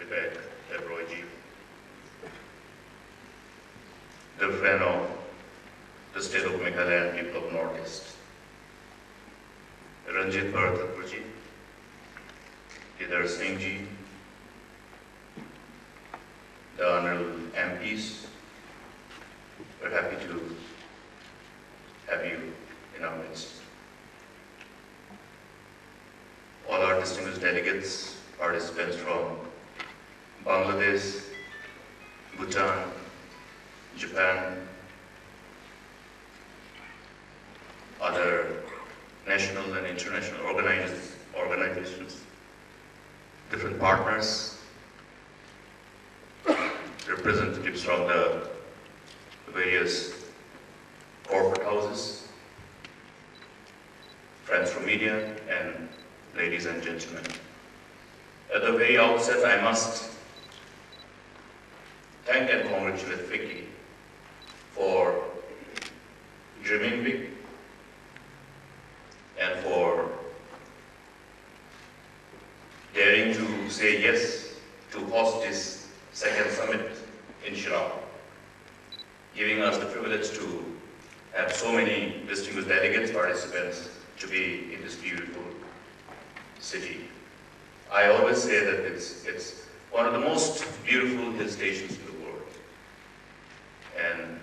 Vivek Lebroji, the friend of the state of Meghalaya and people of Northeast, Ranjit Bharatapurji, Kedar Singh ji, the honorable MPs, we're happy to have you in our midst. All our distinguished delegates, participants from Bangladesh, Bhutan, Japan, other national and international organizations, different partners, representatives from the various corporate houses, friends from media, and ladies and gentlemen. At the very outset, I must thank and congratulate Vicky for dreaming big and for daring to say yes to host this second summit in Shillong, giving us the privilege to have so many distinguished delegates, participants to be in this beautiful city. I always say that it's one of the most beautiful hill stations in the world. And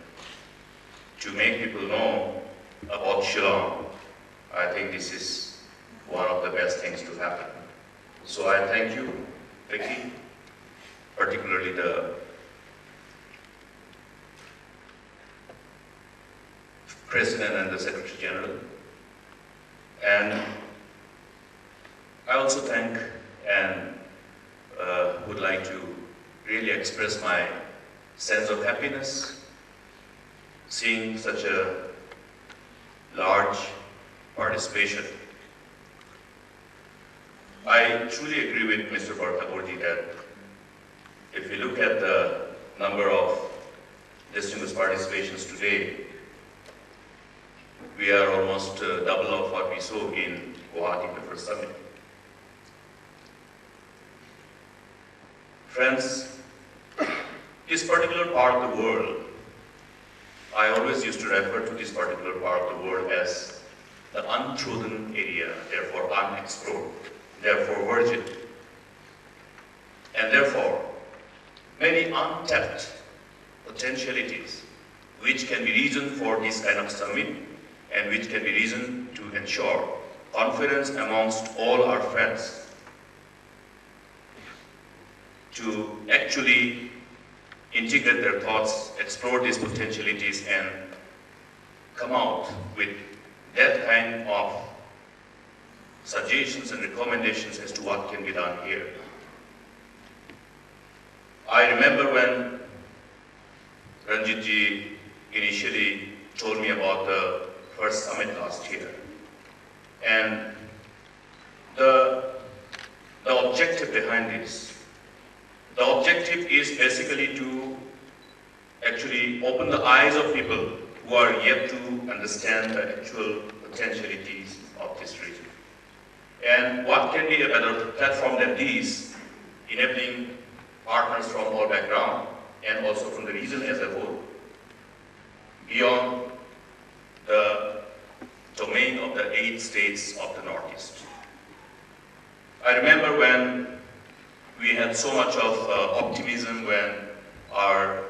to make people know about Shillong, I think this is one of the best things to happen. So I thank you, Vicky, particularly the President and the Secretary General. And I also thank and would like to really express my sense of happiness seeing such a large participation. I truly agree with Mr. Bharatapurji that if we look at the number of distinguished participations today, we are almost double of what we saw in Guwahati in the first summit. Friends, this particular part of the world, I always used to refer to this particular part of the world as the untrodden area, therefore unexplored, therefore virgin, and therefore many untapped potentialities which can be reason for this kind of summit and which can be reason to ensure confidence amongst all our friends to actually integrate their thoughts, explore these potentialities, and come out with that kind of suggestions and recommendations as to what can be done here. I remember when Ranjit ji initially told me about the first summit last year, and the objective behind this. The objective is basically to actually open the eyes of people who are yet to understand the actual potentialities of this region. And what can be a better platform than these, enabling partners from all backgrounds and also from the region as a whole, beyond the domain of the 8 states of the Northeast. I remember when we had so much of optimism when our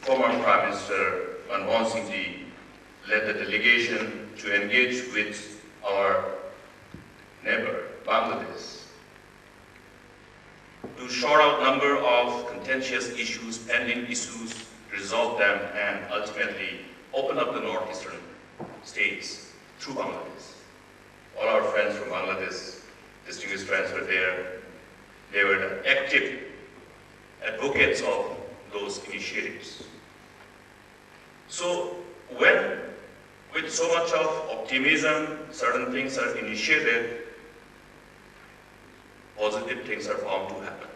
former Prime Minister Manmohan Singh ji led the delegation to engage with our neighbor, Bangladesh, to sort out number of contentious issues, pending issues, resolve them, and ultimately open up the northeastern states through Bangladesh. All our friends from Bangladesh, distinguished friends were there. They were the active advocates of those initiatives. So when, with so much of optimism, certain things are initiated, positive things are bound to happen.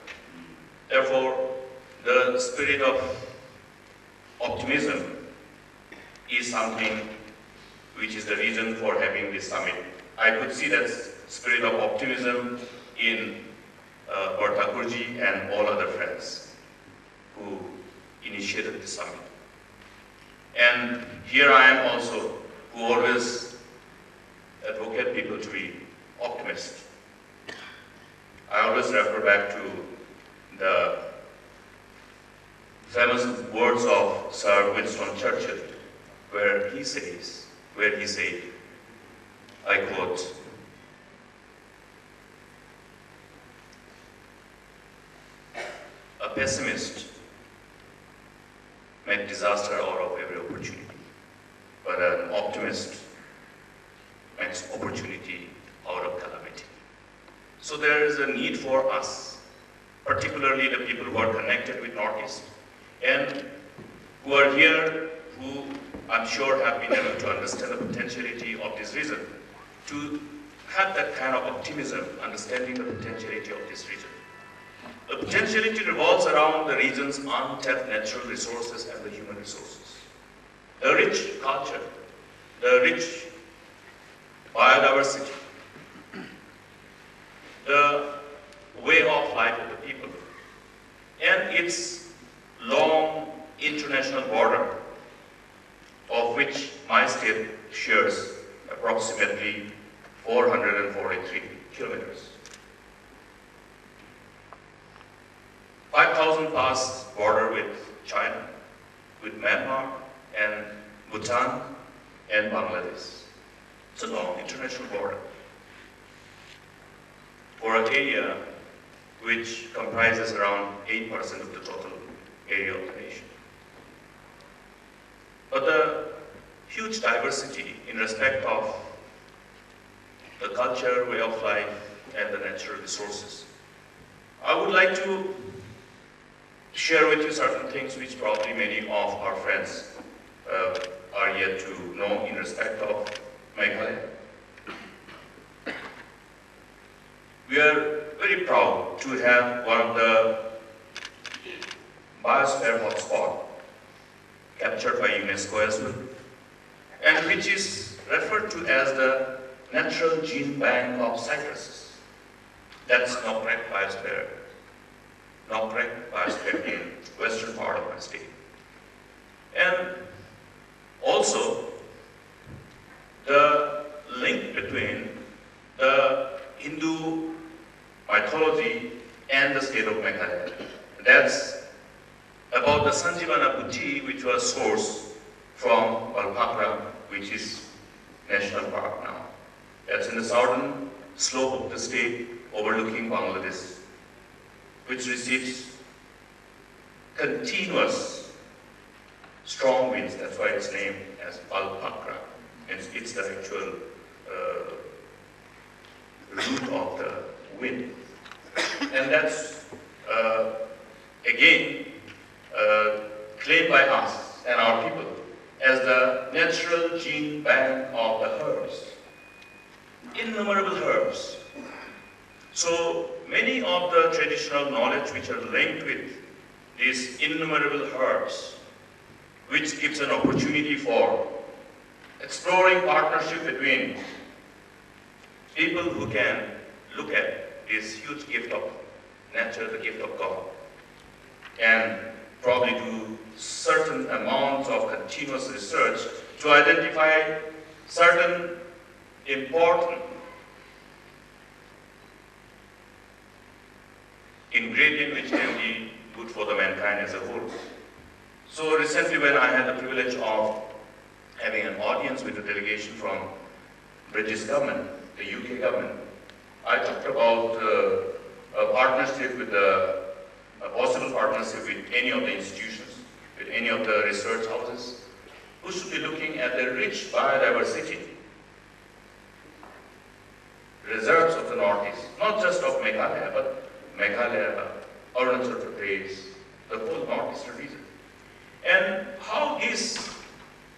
Therefore, the spirit of optimism is something which is the reason for having this summit. I could see that spirit of optimism in Thakurji and all other friends who initiated the summit. And here I am also, who always advocate people to be optimists. I always refer back to the famous words of Sir Winston Churchill, where he said, I quote, "A pessimist makes disaster out of every opportunity, but an optimist makes opportunity out of calamity." So there is a need for us, particularly the people who are connected with Northeast and who are here, who I'm sure have been able to understand the potentiality of this region, to have that kind of optimism, understanding the potentiality of this region. The potentiality revolves around the region's untapped natural resources and the human resources. The rich culture, the rich biodiversity, the way of life of the people, and its long international border, of which my state shares approximately 443 kilometers. 5,000 plus border with China, with Myanmar and Bhutan and Bangladesh. It's a long international border for an area which comprises around 8% of the total area of the nation. But the huge diversity in respect of the culture, way of life, and the natural resources. I would like to share with you certain things which probably many of our friends are yet to know in respect of Meghalaya. We are very proud to have one of the biosphere hotspots captured by UNESCO as well, and which is referred to as the natural gene bank of cypresses. That's Nokrek biosphere in western part of my state. And also the link between the Hindu mythology and the state of Meghalaya. That's about the Sanjivana Buddhi, which was sourced from Balpakra, which is national park now. That's in the southern slope of the state overlooking Bangladesh, which receives continuous strong winds. That's why it's named as Balpakra. It's the actual root of the wind. And that's, again, claimed by us and our people as the natural gene bank of the herbs. Innumerable herbs. So many of the traditional knowledge which are linked with these innumerable herbs, which gives an opportunity for exploring partnership between people who can look at this huge gift of nature, the gift of God, and probably do certain amounts of continuous research to identify certain important ingredient which can be good for the mankind as a whole. So recently, when I had the privilege of having an audience with a delegation from British government, the UK government, I talked about a partnership with a possible partnership with any of the institutions, with any of the research houses, who should be looking at the rich biodiversity reserves of the Northeast, not just of Meghalaya, but Meghalaya, Arunachal Pradesh, the whole Northeastern region. And how these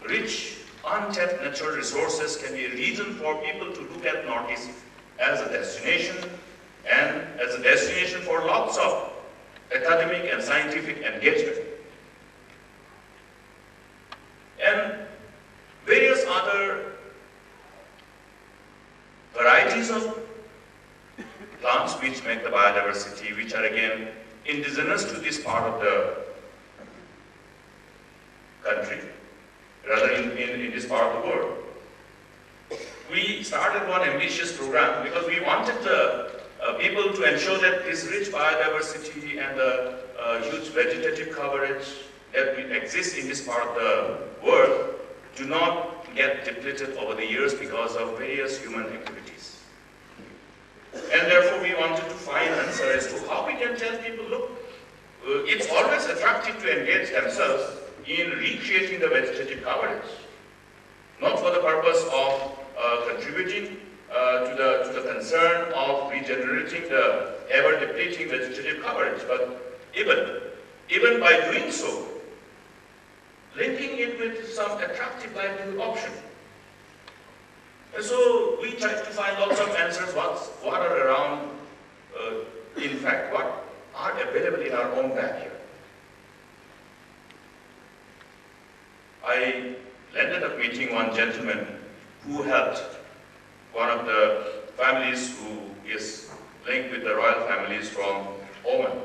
rich, untapped natural resources can be a reason for people to look at Northeast as a destination, and as a destination for lots of academic and scientific engagement. And various other varieties of plants which make the the biodiversity, which are again indigenous to this part of the country, rather in this part of the world. We started one ambitious program because we wanted the people to ensure that this rich biodiversity and the huge vegetative coverage that exists in this part of the world do not get depleted over the years because of various human activities. And therefore we wanted to find answers as to how we can tell people, look, it's always attractive to engage themselves in recreating the vegetative coverage, not for the purpose of contributing to the concern of regenerating the ever-depleting vegetative coverage, but even by doing so, linking it with some attractive livelihood option. And so we tried to find lots of answers, what are around, in fact, what are available in our own backyard. I ended up meeting one gentleman who helped one of the families who is linked with the royal families from Oman,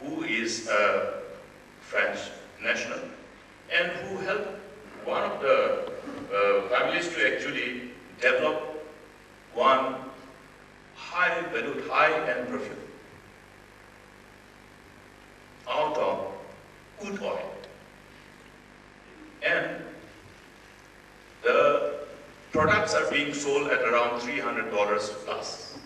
who is a French national, and who helped one of the families to actually develop one high-valued, high-end perfume out of wood oil. And the products are being sold at around $300 plus.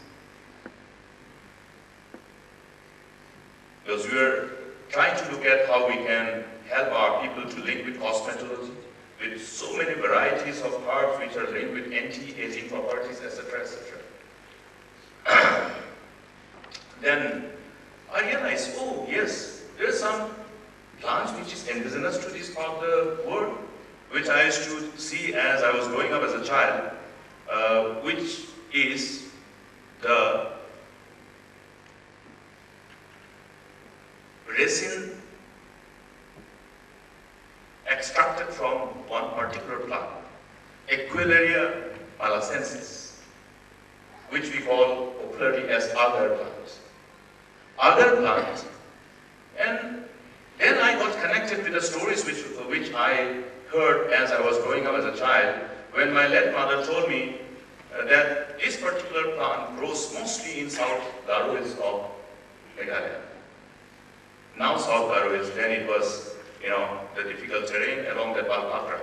Because we are trying to look at how we can help our people to link with cosmetology, with so many varieties of herbs which are linked with anti-aging properties, etc., etc. Then I realized, oh yes, there are some plants which is indigenous to this part of the world, which I used to see as I was growing up as a child, which is the resin extracted from one particular plant, Equilaria malacensis, which we call popularly as agar plants. Agar plants, and then I got connected with the stories which I heard as I was growing up as a child, when my late mother told me that this particular plant grows mostly in South Garo Hills of Meghalaya. Now South Garo Hills, then it was, the difficult terrain along the Balpatra,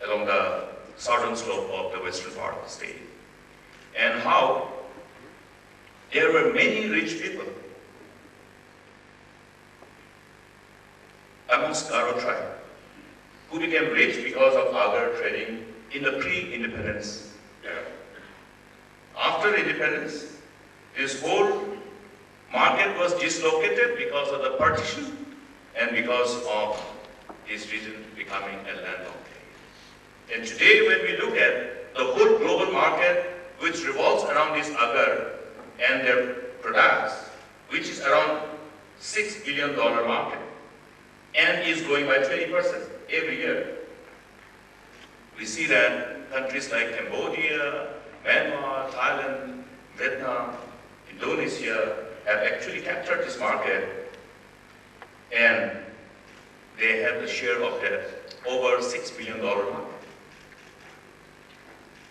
along the southern slope of the western part of the state. And how there were many rich people amongst Garo tribe who became rich because of agar trading in the pre-independence era. After independence, this whole market was dislocated because of the partition and because of this region becoming a landlocked area. And today, when we look at the whole global market, which revolves around this agar and their products, which is around $6 billion market, and is growing by 20% every year. We see that countries like Cambodia, Myanmar, Thailand, Vietnam, Indonesia have actually captured this market, and they have the share of that over $6 billion market.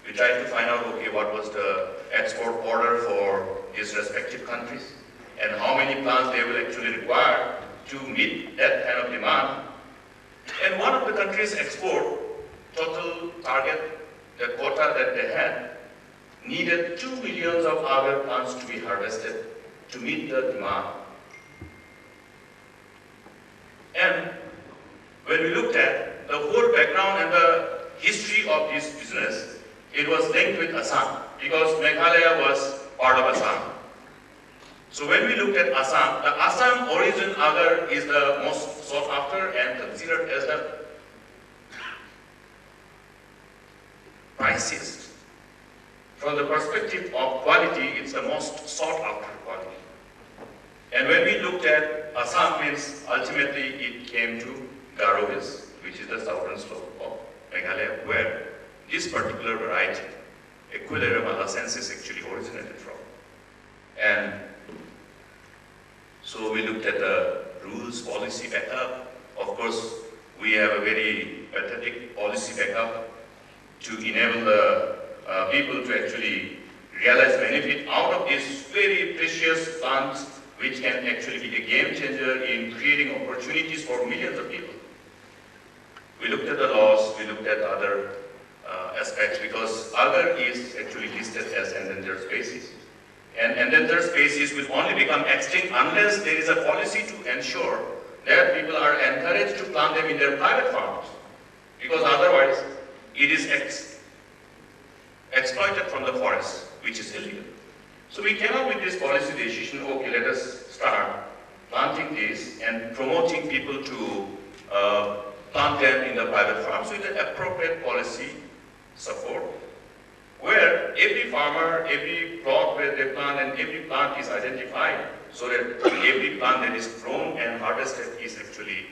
We tried to find out, okay, what was the export order for these respective countries, and how many plants they will actually require to meet that kind of demand. And one of the countries' export total target, the quota that they had, needed 2 million of agar plants to be harvested to meet the demand. And when we looked at the whole background and the history of this business, it was linked with Assam, because Meghalaya was part of Assam. So when we looked at Assam, the Assam origin agar is the most sought after and considered as the priciest. From the perspective of quality, it's the most sought after quality. And when we looked at Assam, means ultimately it came to Garo Hills, which is the southern slope of Meghalaya, where this particular variety Equilibrium a la sensis actually originated from. And so we looked at the rules, policy backup. Of course, we have a very pathetic policy backup to enable the people to actually realize benefit out of these very precious plants, which can actually be a game changer in creating opportunities for millions of people. We looked at the laws, we looked at other aspects, because agar is actually listed as endangered species. And endangered species will only become extinct unless there is a policy to ensure that people are encouraged to plant them in their private farms, because otherwise it is exploited from the forest, which is illegal. So we came up with this policy decision, okay, let us start planting this and promoting people to plant them in the private farms with the appropriate policy support, where every farmer, every plot where they plant and every plant is identified, so that every plant that is grown and harvested is actually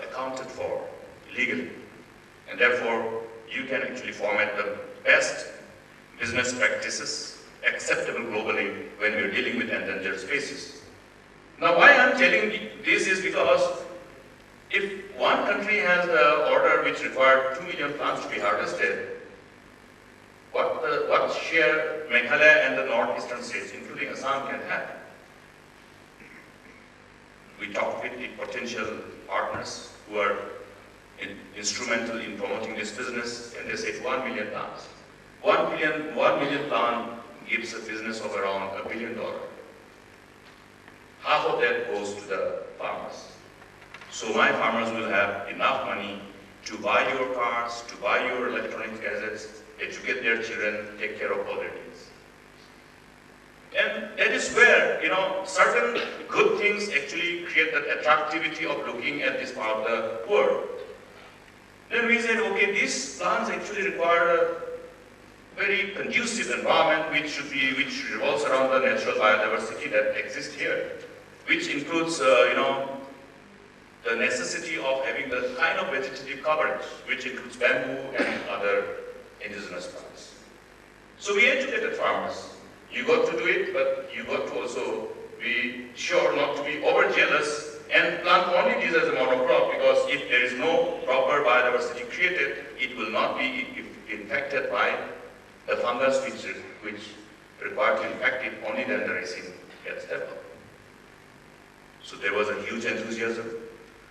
accounted for legally. And therefore, you can actually format the best business practices acceptable globally when we're dealing with endangered species. Now, why I'm telling this is because if one country has the order which required 2 million plants to be harvested, what share Meghalaya and the northeastern states, including Assam, can have? We talked with the potential partners who are instrumental in promoting this business, and they said 1 million plants. 1 million plant gives a business of around $1 billion. Half of that goes to the farmers. So my farmers will have enough money to buy your cars, to buy your electronic gadgets, educate their children, take care of all their needs. And that is where, certain good things actually create that attractivity of looking at this part of the world. Then we said, okay, these plants actually require a very conducive environment which revolves around the natural biodiversity that exists here, which includes, the necessity of having the kind of vegetative coverage, which includes bamboo and other indigenous plants. So we educated farmers. You got to do it, but you got to also be sure not to be overzealous and plant only these as a monocrop, because if there is no proper biodiversity created, it will not be infected by the fungus which required to infect it. Only then the resin gets developed. So there was a huge enthusiasm.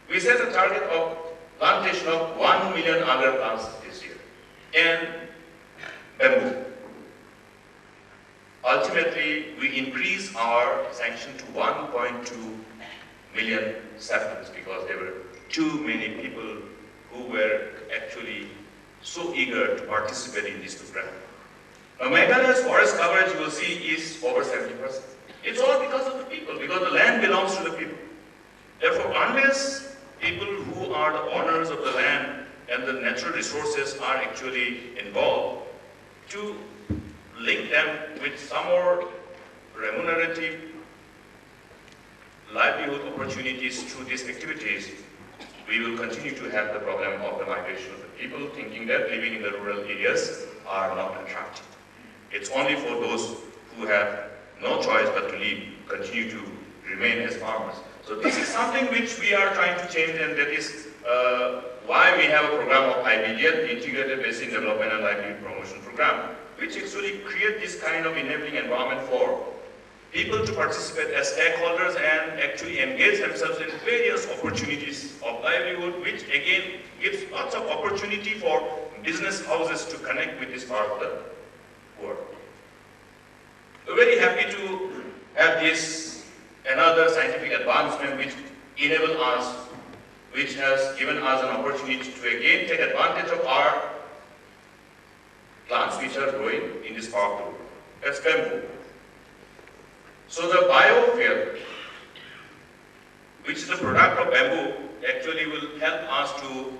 We set a target of plantation of 1 million agar plants this year, and bamboo. Ultimately, we increased our sanction to 1.2 million saplings because there were too many people who were actually so eager to participate in this program. Now, Meghalaya's forest coverage, you will see, is over 70%. It's all because of the people, because the land belongs to the people. Therefore, unless people who are the owners of the land and the natural resources are actually involved to link them with some more remunerative livelihood opportunities through these activities, we will continue to have the problem of the migration of the people, thinking that living in the rural areas are not attractive. It's only for those who have no choice but to continue to remain as farmers. So this is something which we are trying to change, and that is why we have a program of IBDL, Integrated Basic Development and Livelihood Promotion Program, which actually create this kind of enabling environment for people to participate as stakeholders and actually engage themselves in various opportunities of livelihood, which again gives lots of opportunity for business houses to connect with this part of the world. We're very happy to have this another scientific advancement which enable us, which has given us an opportunity to again take advantage of our plants which are growing in this part of the world. That's bamboo. So the biofuel, which is the product of bamboo, actually will help us to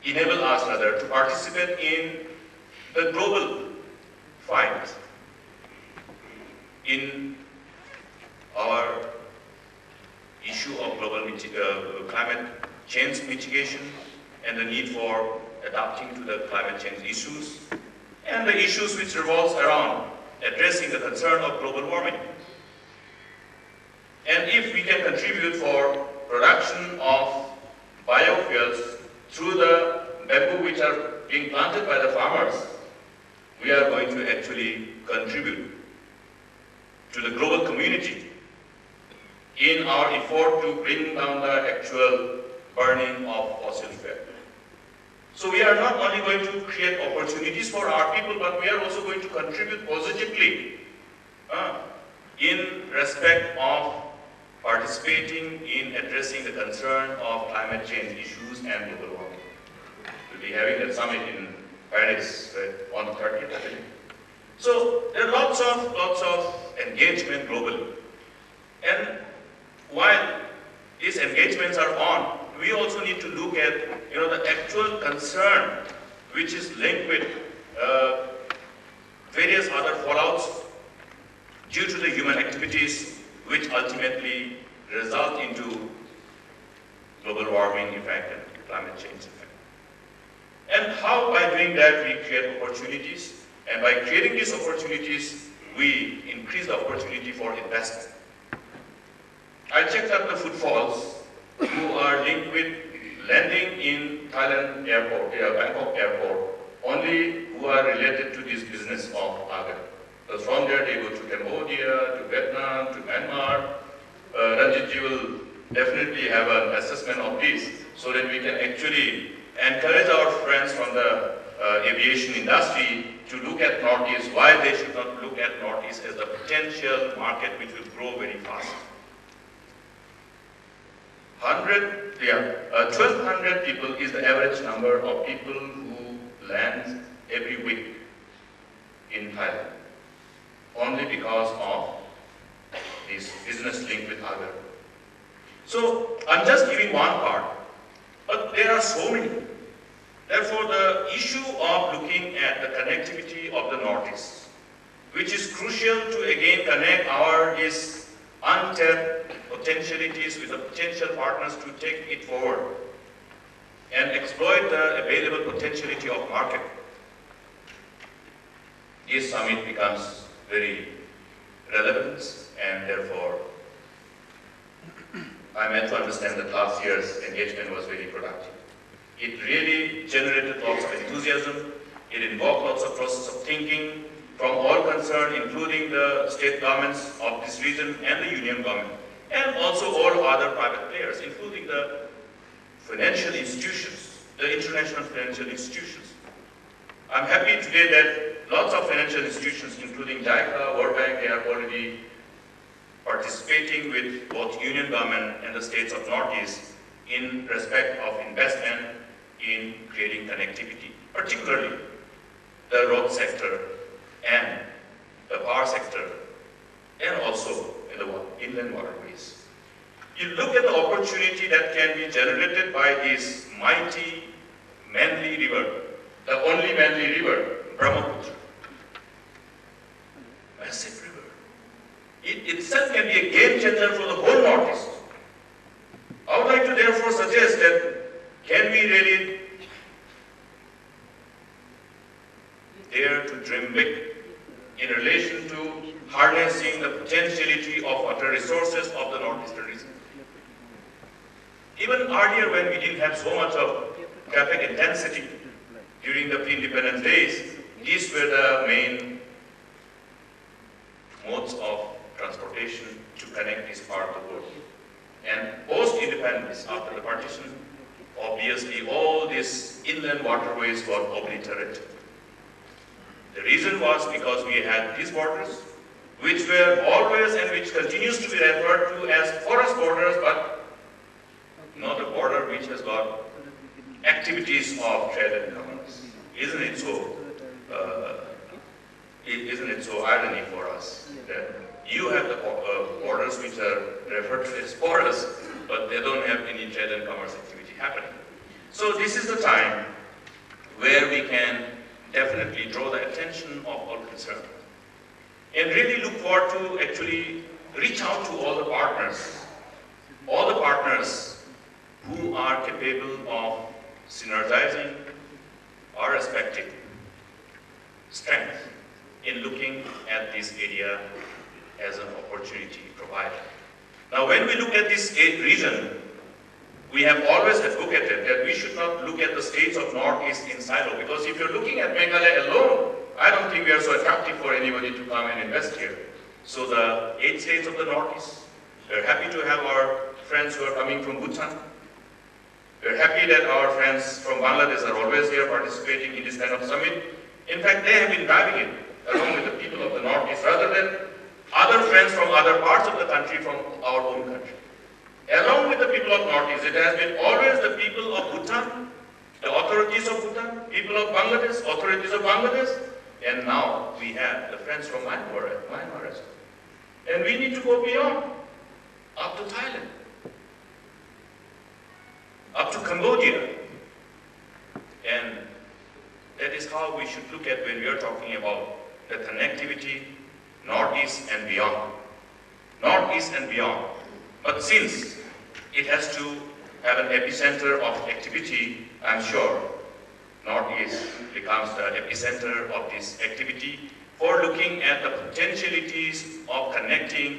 enable us rather to participate in the global fight in our issue of global climate change mitigation and the need for adapting to the climate change issues. and the issues which revolves around addressing the concern of global warming. And if we can contribute for production of biofuels through the bamboo which are being planted by the farmers, we are going to actually contribute to the global community in our effort to bring down the actual burning of fossil fuel. So we are not only going to create opportunities for our people, but we are also going to contribute positively in respect of participating in addressing the concern of climate change issues and global warming. We'll be having that summit in Paris on the 30th, I believe. So there are lots of engagement globally. And while these engagements are on, we also need to look at the actual concern which is linked with various other fallouts due to the human activities which ultimately result into global warming effect and climate change effect. And how by doing that we create opportunities, and by creating these opportunities we increase the opportunity for investment. I checked up the footfalls who are linked with landing in Thailand airport, Bangkok airport, only who are related to this business of agar. So from there they go to Cambodia, to Vietnam, to Myanmar. Ranjitji will definitely have an assessment of this so that we can actually encourage our friends from the aviation industry to look at Northeast, why they should not look at Northeast as a potential market which will grow very fast. 1,200 people is the average number of people who land every week in Thailand, only because of this business link with agar. So I'm just giving one part, but there are so many. Therefore, the issue of looking at the connectivity of the Northeast, which is crucial to again connect these untapped potentialities with the potential partners to take it forward and exploit the available potentiality of market. This summit becomes very relevant, and therefore I'm meant to understand that last year's engagement was very productive. It really generated lots of enthusiasm. It invoked lots of process of thinking from all concerned, including the state governments of this region and the union government, and also all other private players, including the financial institutions, the international financial institutions. I'm happy today that lots of financial institutions, including JICA, World Bank, they are already participating with both union government and the states of Northeast in respect of investment in creating connectivity, particularly the road sector and the power sector, and also in the inland waterways. You look at the opportunity that can be generated by this mighty, manly river, the only manly river, Brahmaputra. Massive river. It itself can be a game changer for the whole Northeast. I would like to therefore suggest that can we really dare to dream big in relation to harnessing the potentiality of water resources of the Northeastern region. Even earlier, when we didn't have so much of traffic intensity during the pre-independence days, these were the main modes of transportation to connect this part of the world. And post-independence, after the partition, obviously all these inland waterways were obliterated. The reason was because we had these borders, which were always and which continues to be referred to as forest borders, but not a border which has got activities of trade and commerce. Isn't it so? Isn't it so ironic for us that you have the borders which are referred to as borders, but they don't have any trade and commerce activity happening. So this is the time where we can definitely draw the attention of all concerned and really look forward to actually reach out to all the partners who are capable of synergizing or respecting strength in looking at this area as an opportunity provider. Now, when we look at this region, we have always advocated that we should not look at the states of Northeast in silo, because if you're looking at Meghalaya alone, I don't think we are so attractive for anybody to come and invest here. So the 8 states of the Northeast, we're happy to have our friends who are coming from Bhutan. We're happy that our friends from Bangladesh are always here participating in this kind of summit. In fact, they have been driving it along with the people of the Northeast rather than other friends from other parts of the country, from our own country. Along with the people of Northeast, it has been always the people of Bhutan, the authorities of Bhutan, people of Bangladesh, authorities of Bangladesh, and now we have the friends from Myanmar as well. And we need to go beyond, up to Thailand, up to Cambodia. And that is how we should look at when we are talking about the connectivity, Northeast and beyond. Northeast and beyond. But since it has to have an epicenter of activity, I'm sure Northeast becomes the epicenter of this activity for looking at the potentialities of connecting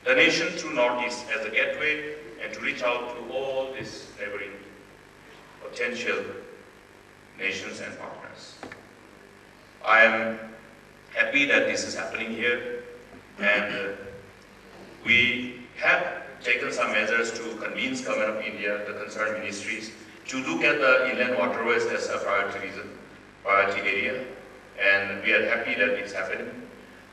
the nation through Northeast as a gateway and to reach out to all these neighboring potential nations and partners. I am happy that this is happening here, and we have taken some measures to convince Government of India, the concerned ministries, to look at the inland waterways as a priority area, and we are happy that it's happening.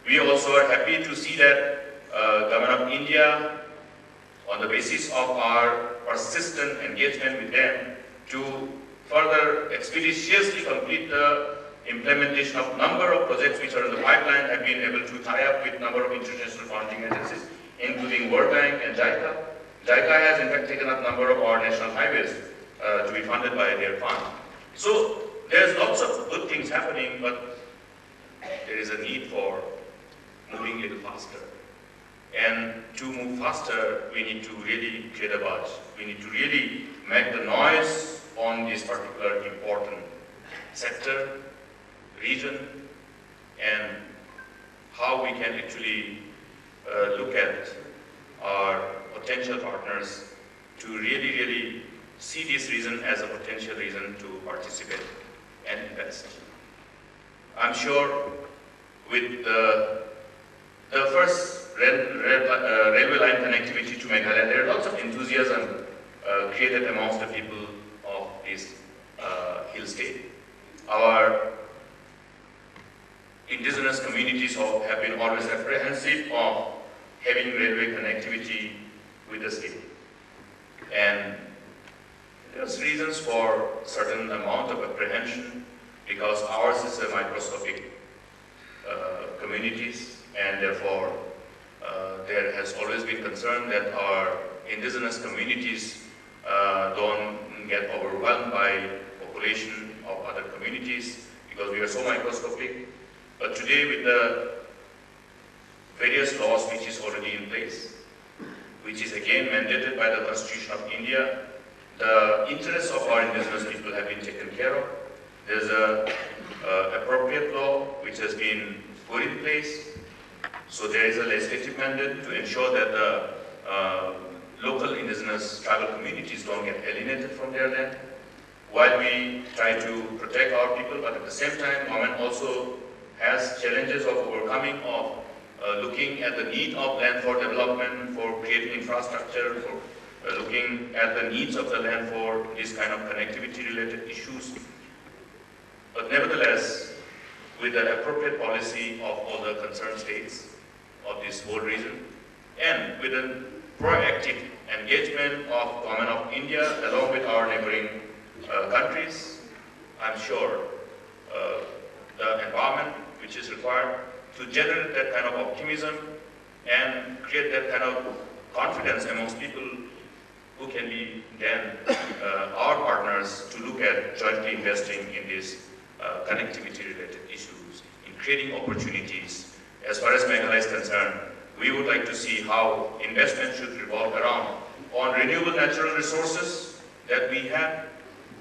We also are happy to see that Government of India, on the basis of our persistent engagement with them, to further expeditiously complete the implementation of number of projects which are in the pipeline, have been able to tie up with number of international funding agencies, including World Bank and JICA. JICA has in fact taken up number of our national highways to be funded by their fund. So there's lots of good things happening, but there is a need for moving a little faster. And to move faster, we need to really create a buzz. We need to really make the noise on this particular important sector, region, and how we can actually look at our potential partners to really see this region as a potential region to participate and invest. I'm sure with the first railway line connectivity to Meghalaya, there are lots of enthusiasm created amongst the people of this hill state. Our indigenous communities have been always apprehensive of having railway connectivity with the state. And there's reasons for certain amount of apprehension, because ours is a microscopic communities, and therefore there has always been concern that our indigenous communities don't get overwhelmed by population of other communities, because we are so microscopic. But today, with the various laws which is already in place, which is again mandated by the Constitution of India, the interests of our indigenous people have been taken care of. There's a appropriate law which has been put in place. So there is a legislative mandate to ensure that the local indigenous tribal communities don't get alienated from their land, while we try to protect our people. But at the same time, government also has challenges of overcoming, of looking at the need of land for development, for creating infrastructure, for looking at the needs of the land for this kind of connectivity related issues. But nevertheless, with the appropriate policy of all the concerned states of this whole region, and with a proactive engagement of Government of India along with our neighboring countries, I'm sure the environment which is required to generate that kind of optimism and create that kind of confidence amongst people who can be then our partners to look at jointly investing in these connectivity related issues, in creating opportunities. As far as Meghalaya is concerned, we would like to see how investment should revolve around on renewable natural resources that we have,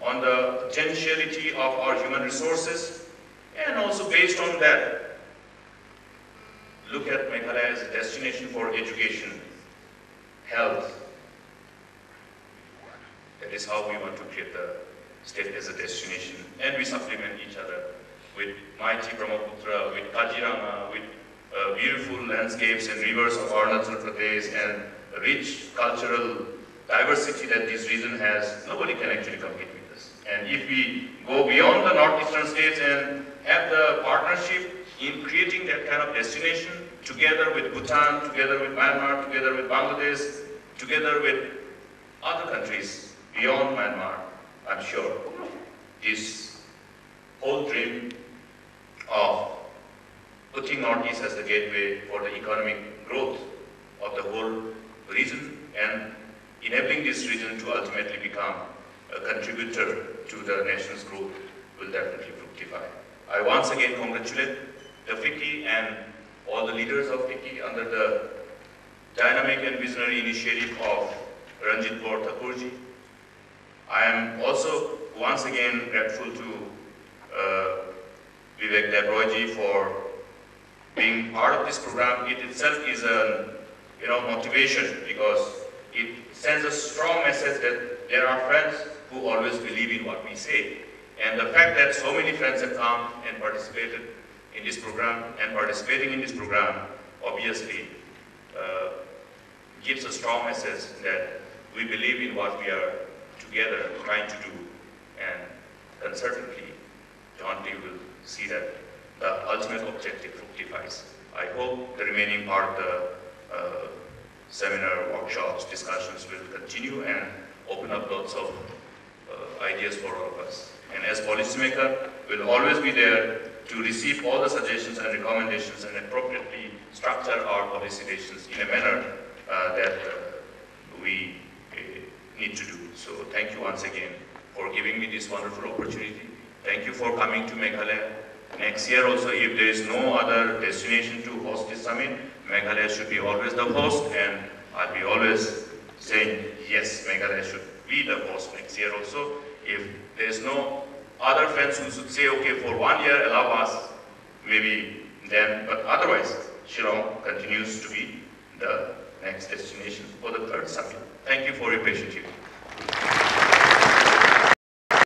on the potentiality of our human resources, And also based on that, look at Meghalaya as a destination for education, health. That is how we want to create the state as a destination. And we supplement each other with mighty Brahmaputra, with Kaziranga, with beautiful landscapes and rivers of Arunachal Pradesh and rich cultural diversity that this region has. Nobody can actually compete with us. And if we go beyond the northeastern states and have the partnership in creating that kind of destination together with Bhutan, together with Myanmar, together with Bangladesh, together with other countries beyond Myanmar, I'm sure this whole dream of putting Northeast as the gateway for the economic growth of the whole region and enabling this region to ultimately become a contributor to the nation's growth will definitely fructify. I once again congratulate the FICCI and all the leaders of FICCI under the dynamic and visionary initiative of Ranjit Kaur Thakurji. I am also once again grateful to Vivek Dabroyji for being part of this program. It itself is a motivation, because it sends a strong message that there are friends who always believe in what we say. And the fact that so many friends have come and participated in this program and participating in this program obviously gives a strong message that we believe in what we are together trying to do, and concertedly, jointly will see that the ultimate objective fructifies. I hope the remaining part of the seminar, workshops, discussions will continue and open up lots of ideas for all of us. And as policymaker, we'll always be there to receive all the suggestions and recommendations and appropriately structure our policy decisions in a manner that we need to do. So thank you once again for giving me this wonderful opportunity. Thank you for coming to Meghalaya. Next year also, if there is no other destination to host this summit, Meghalaya should be always the host, and I'll be always saying, yes, Meghalaya should be the host next year also. If there is no other friends who should say, okay, for 1 year allow us, maybe then, but otherwise, Shillong continues to be the next destination for the third summit. Thank you for your patience here.